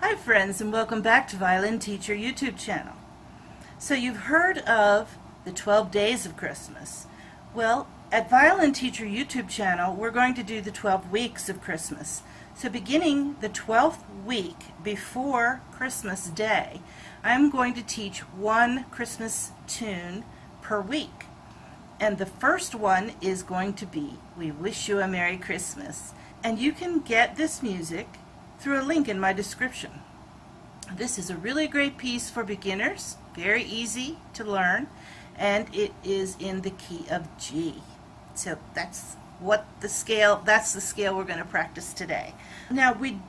Hi friends, and welcome back to Violin Teacher YouTube channel. So you've heard of the 12 days of Christmas. Well, at Violin Teacher YouTube channel we're going to do the 12 weeks of Christmas. So beginning the 12th week before Christmas Day, I'm going to teach one Christmas tune per week. And the first one is going to be We Wish You a Merry Christmas. And you can get this music through a link in my description. This is a really great piece for beginners, very easy to learn, and it is in the key of G. So that's the scale we're going to practice today. Now we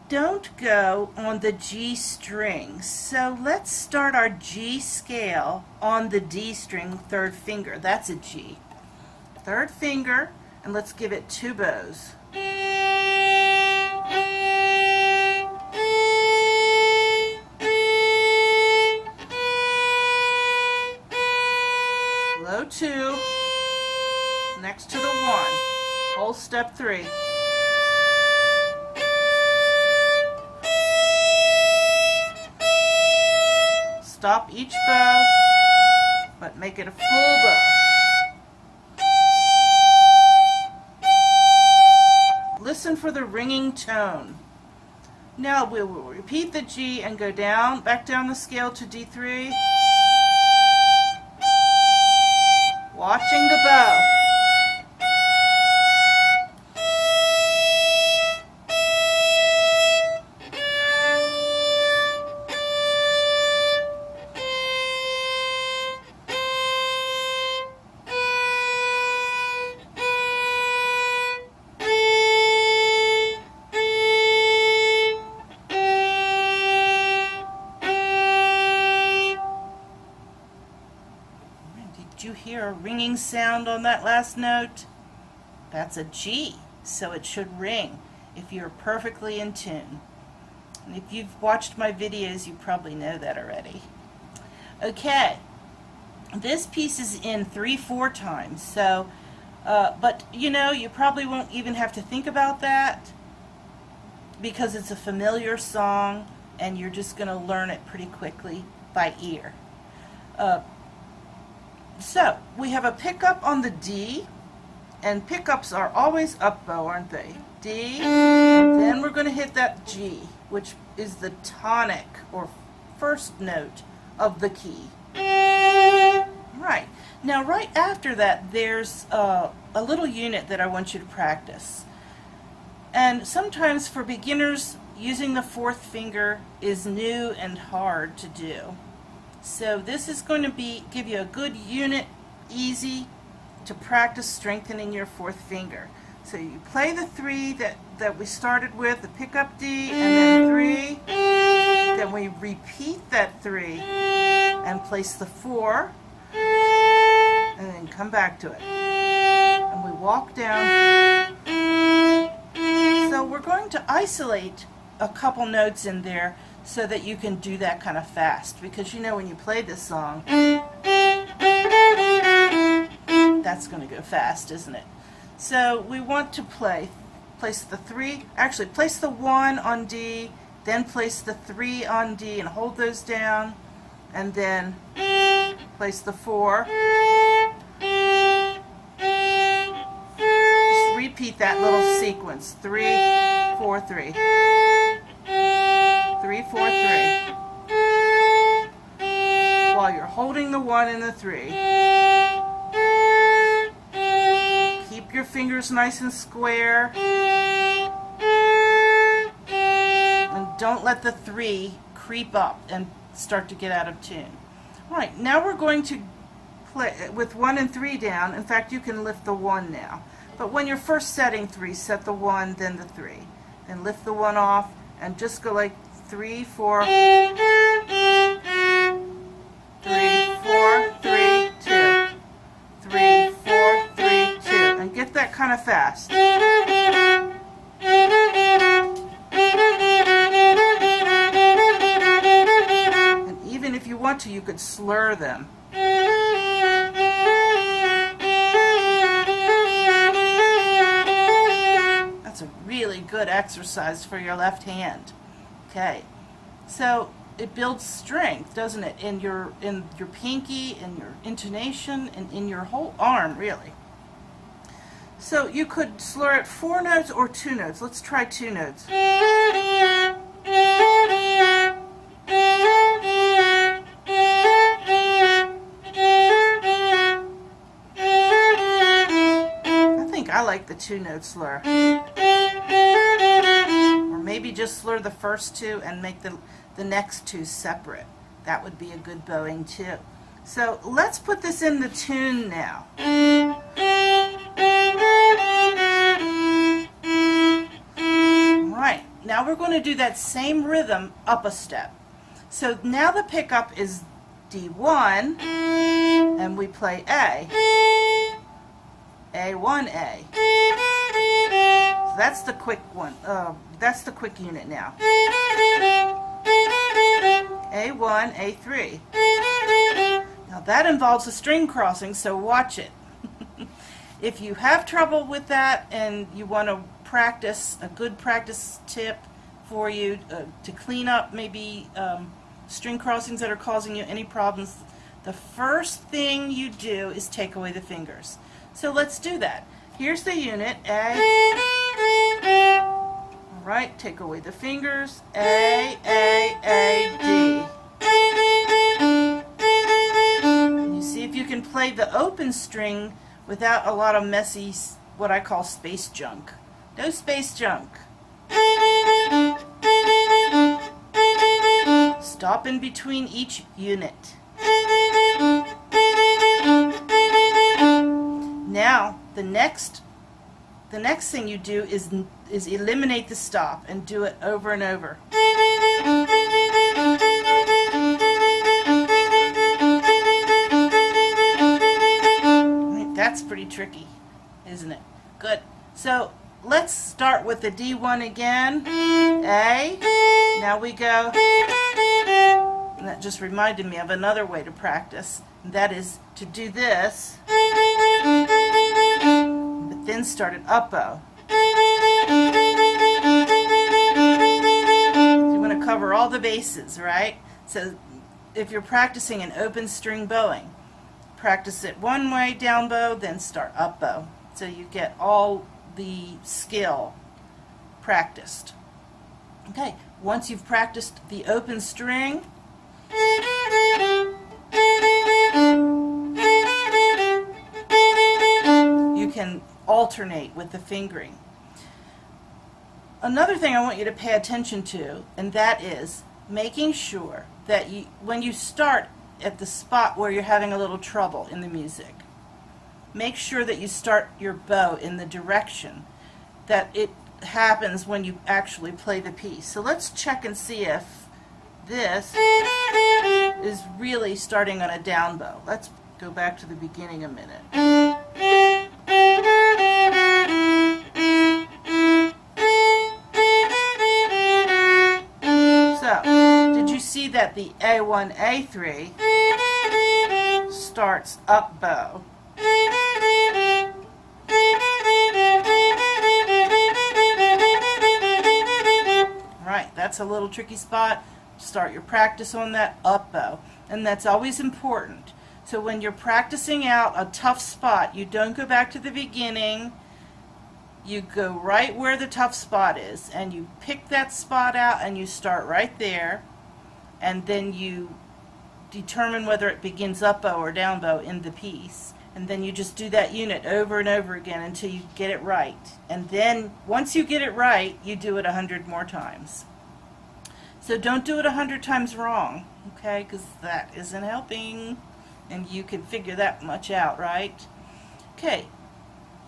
don't go on the G string, so let's start our G scale on the D string, third finger. That's a G. Third finger, and let's give it two bows. Low two, next to the one, whole step three. Stop each bow, but make it a full bow. Listen for the ringing tone. Now we will repeat the G and go down, back down the scale to D3. Watching the bow. Did you hear a ringing sound on that last note? That's a G, so it should ring if you're perfectly in tune. And if you've watched my videos, you probably know that already. Okay, this piece is in 3/4 times, so, but you know, you probably won't even have to think about that because it's a familiar song and you're just going to learn it pretty quickly by ear. So, we have a pickup on the D, and pickups are always up bow, aren't they? D, and then we're going to hit that G, which is the tonic, or first note of the key. Right. Now, right after that, there's a little unit that I want you to practice. And sometimes for beginners, using the fourth finger is new and hard to do. So this is going to give you a good unit, easy to practice strengthening your fourth finger. So you play the three that we started with, the pickup D, and then three. Then we repeat that three and place the four, and then come back to it. And we walk down. So we're going to isolate a couple notes in there so that you can do that kind of fast, because you know when you play this song, that's going to go fast, isn't it? So we want to place the three, actually place the one on D, then place the three on D and hold those down, and then place the four. Just repeat that little sequence, 3, 4, 3. 3, 4, 3. While you're holding the 1 and the 3. Keep your fingers nice and square. And don't let the 3 creep up and start to get out of tune. Alright, now we're going to play with 1 and 3 down. In fact, you can lift the 1 now. But when you're first setting 3, set the 1, then the 3. Then lift the 1 off and just go like 3, 4, 3, 4, 3, 2, 3, 4, 3, 2, and get that kind of fast. And even if you want to, you could slur them. That's a really good exercise for your left hand. Okay, so it builds strength, doesn't it, in your pinky, in your intonation, and in your whole arm, really. So you could slur it 4 notes or 2 notes. Let's try 2 notes. I like the 2-note slur. Or maybe just slur the first 2 and make the next 2 separate. That would be a good bowing too. So let's put this in the tune now. Right, now we're going to do that same rhythm up a step. So now the pickup is D1 and we play A. A1A. So that's the quick one. That's the quick unit now. A1, A3. Now that involves a string crossing, so watch it. If you have trouble with that and you want to practice, a good practice tip for you to clean up maybe string crossings that are causing you any problems, the first thing you do is take away the fingers. So let's do that. Here's the unit, A. All right, take away the fingers, A, D. And you see if you can play the open string without a lot of messy, what I call space junk. No space junk. Stop in between each unit. Now, the next thing you do is eliminate the stop and do it over and over. That's pretty tricky, isn't it? Good. So let's start with the D1 again. A. Now we go. And that just reminded me of another way to practice. And that is to do this. But then start an up bow. So you want to cover all the bases, right? So if you're practicing an open string bowing, practice it one way, down bow, then start up bow. So you get all the skill practiced. Okay, once you've practiced the open string, you can alternate with the fingering. Another thing I want you to pay attention to, and that is making sure that when you start at the spot where you're having a little trouble in the music, make sure that you start your bow in the direction that it happens when you actually play the piece. So let's check and see if this is really starting on a down bow. Let's go back to the beginning a minute. So, did you see that the A1, A3 starts up bow? Right, that's a little tricky spot. Start your practice on that up bow, and that's always important. So when you're practicing out a tough spot, you don't go back to the beginning. You go right where the tough spot is, and you pick that spot out and you start right there, and then you determine whether it begins up bow or down bow in the piece, and then you just do that unit over and over again until you get it right. And then once you get it right, you do it 100 more times. So don't do it 100 times wrong, okay, because that isn't helping, and you can figure that much out, right? Okay,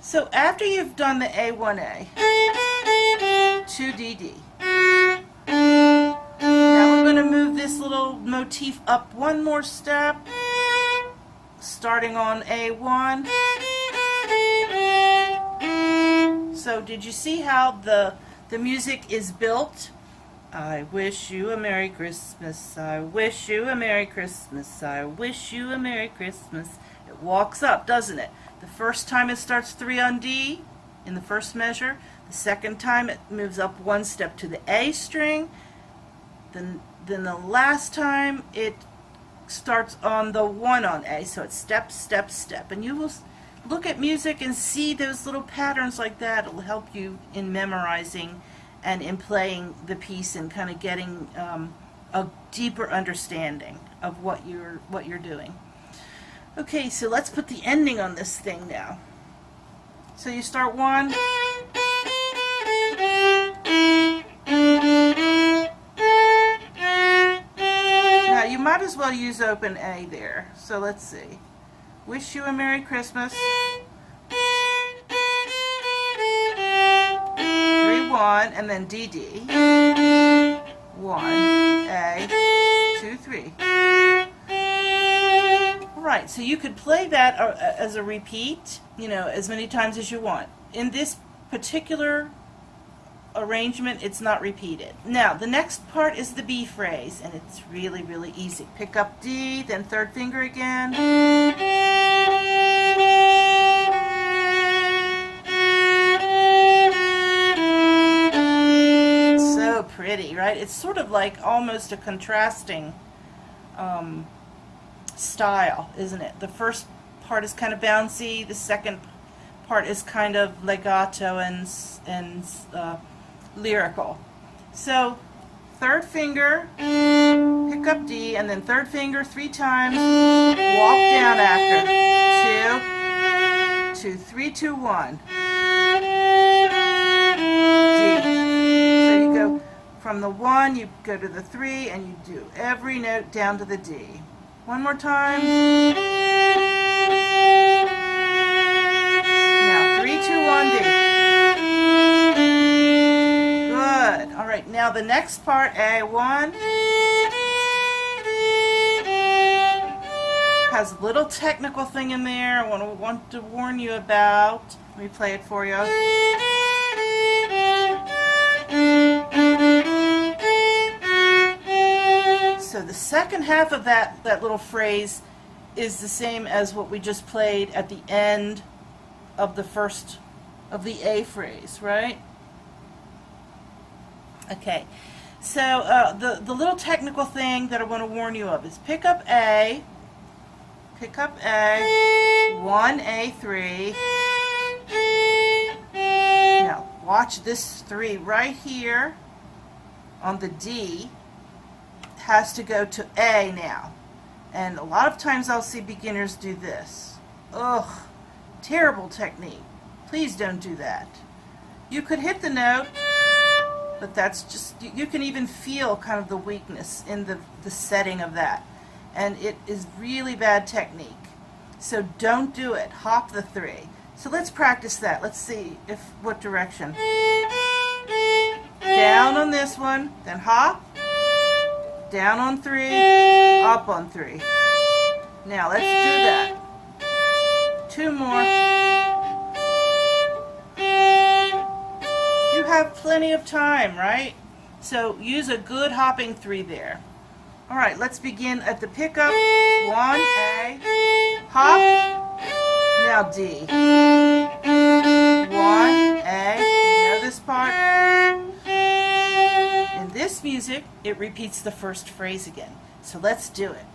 so after you've done the A1A, 2DD, now we're going to move this little motif up one more step, starting on A1. So did you see how the music is built? I wish you a Merry Christmas, I wish you a Merry Christmas, I wish you a Merry Christmas. It walks up, doesn't it? The first time it starts 3 on D in the first measure. The second time it moves up one step to the A string. Then the last time it starts on the 1 on A, so it's step, step, step. And you will look at music and see those little patterns like that. It will help you in memorizing and in playing the piece and kind of getting a deeper understanding of what you're doing. Okay, so let's put the ending on this thing now. So you start 1. Now you might as well use open A there. So let's see. Wish you a Merry Christmas. 3-1 and then D-D. 1 A 2 3. Right, so you could play that as a repeat, as many times as you want. In this particular arrangement, it's not repeated. Now, the next part is the B phrase, and it's really, really easy. Pick up D, then third finger again. So pretty, right? It's sort of like almost a contrasting style, isn't it? The first part is kind of bouncy, the second part is kind of legato and lyrical. So third finger, pick up D, and then third finger 3 times, walk down after 2 2 3 2 1 D. So you go from the 1, you go to the 3, and you do every note down to the D. One more time. Now 3 2 1 D. Good. All right. Now the next part, A1, has a little technical thing in there I want to warn you about. Let me play it for you. So the second half of that little phrase is the same as what we just played at the end of the first of the A phrase, right? Okay, so the little technical thing that I want to warn you of is pick up A, 1A3. Now watch this 3 right here on the D has to go to A now. And a lot of times I'll see beginners do this. Ugh, terrible technique. Please don't do that. You could hit the note, but that's just, you can even feel kind of the weakness in the setting of that. And it is really bad technique. So don't do it. Hop the 3. So let's practice that. Let's see what direction. Down on this one, then hop. Down on 3, up on 3. Now let's do that. 2 more. You have plenty of time, right? So use a good hopping 3 there. All right, let's begin at the pickup. 1A, hop. Now D. 1A. You know this part? In this music, it repeats the first phrase again. So let's do it.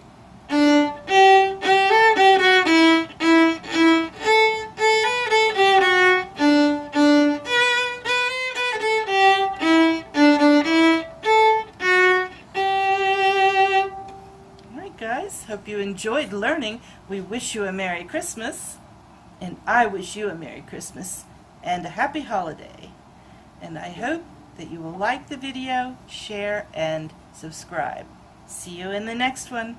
Alright guys, hope you enjoyed learning. We wish you a Merry Christmas, and I wish you a Merry Christmas and a Happy Holiday. And I hope that you will like the video, share, and subscribe. See you in the next one.